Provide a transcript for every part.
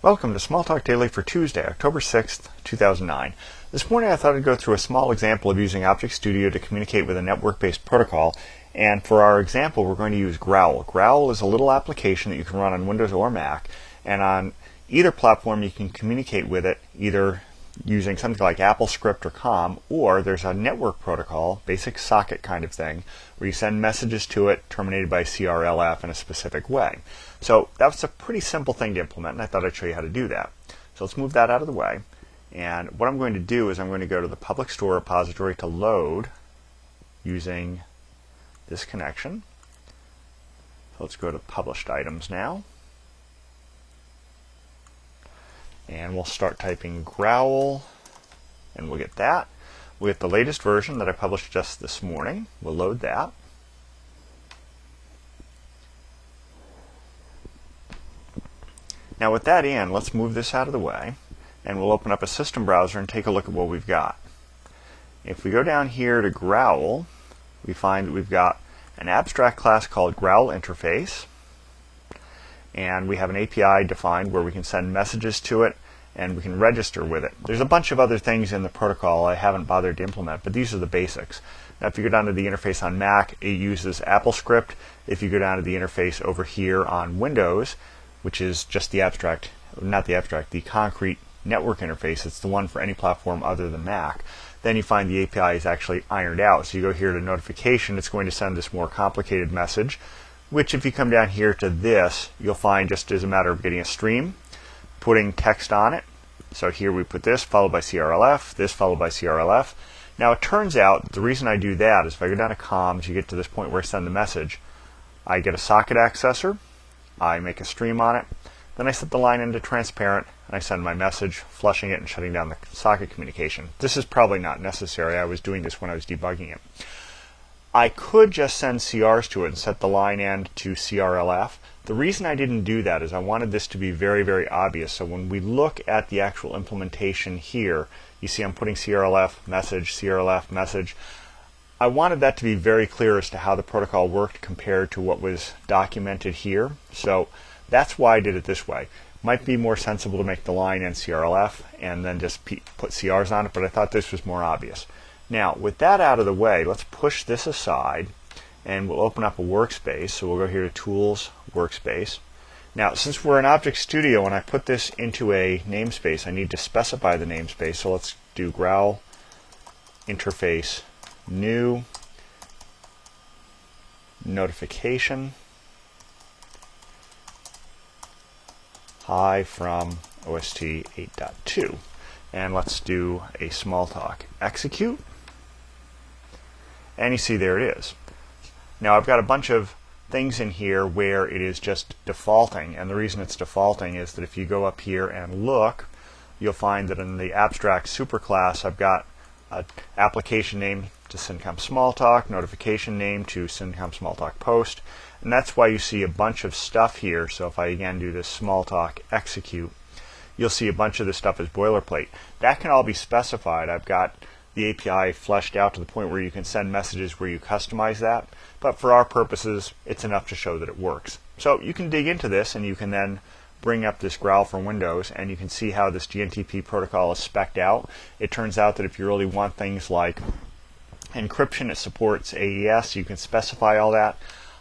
Welcome to Smalltalk Daily for Tuesday, October 6th, 2009. This morning I thought I'd go through a small example of using Object Studio to communicate with a network-based protocol, and for our example we're going to use Growl. Growl is a little application that you can run on Windows or Mac, and on either platform you can communicate with it either using something like AppleScript or COM, or there's a network protocol, basic socket kind of thing, where you send messages to it terminated by CRLF in a specific way. So that's a pretty simple thing to implement, and I thought I'd show you how to do that. So let's move that out of the way. And what I'm going to do is I'm going to go to the public store repository to load using this connection. So let's go to published items now. And we'll start typing Growl, and we'll get that. We'll get the latest version that I published just this morning. We'll load that. Now with that in, let's move this out of the way, and we'll open up a system browser and take a look at what we've got. If we go down here to Growl, we find that we've got an abstract class called Growl Interface, and we have an API defined where we can send messages to it and we can register with it. There's a bunch of other things in the protocol I haven't bothered to implement, but these are the basics. Now if you go down to the interface on Mac, it uses AppleScript. If you go down to the interface over here on Windows, which is just the abstract, not the abstract, the concrete network interface, it's the one for any platform other than Mac, then you find the API is actually ironed out. So you go here to notification, it's going to send this more complicated message, which if you come down here to this, you'll find just as a matter of getting a stream, putting text on it. So here we put this followed by CRLF, this followed by CRLF. Now it turns out the reason I do that is if I go down to comms, you get to this point where I send the message, I get a socket accessor, I make a stream on it, then I set the line into transparent, and I send my message, flushing it and shutting down the socket communication. This is probably not necessary. I was doing this when I was debugging it. I could just send CRs to it and set the line end to CRLF. The reason I didn't do that is I wanted this to be very, very obvious. So when we look at the actual implementation here, you see I'm putting CRLF message. I wanted that to be very clear as to how the protocol worked compared to what was documented here. So that's why I did it this way. Might be more sensible to make the line end CRLF and then just put CRs on it, but I thought this was more obvious. Now, with that out of the way, let's push this aside, and we'll open up a workspace. So we'll go here to Tools, Workspace. Now, since we're in Object Studio, when I put this into a namespace, I need to specify the namespace. So let's do Growl Interface New Notification Hi from OST 8.2. And let's do a Smalltalk execute. And you see there it is. Now I've got a bunch of things in here where it is just defaulting, and the reason it's defaulting is that if you go up here and look, you'll find that in the abstract superclass I've got an application name to Cincom Smalltalk, notification name to Cincom Smalltalk Post, and that's why you see a bunch of stuff here. So if I again do this Smalltalk execute, you'll see a bunch of this stuff is boilerplate. That can all be specified. I've got the API fleshed out to the point where you can send messages where you customize that, but for our purposes it's enough to show that it works. So you can dig into this and you can then bring up this Growl for Windows and you can see how this GNTP protocol is spec'd out. It turns out that if you really want things like encryption, it supports AES, you can specify all that.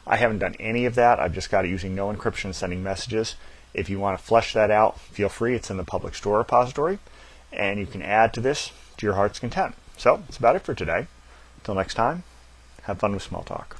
I haven't done any of that. I've just got it using no encryption, sending messages. If you want to flesh that out, feel free. It's in the public store repository, and you can add to this to your heart's content. So that's about it for today. Until next time, have fun with Smalltalk.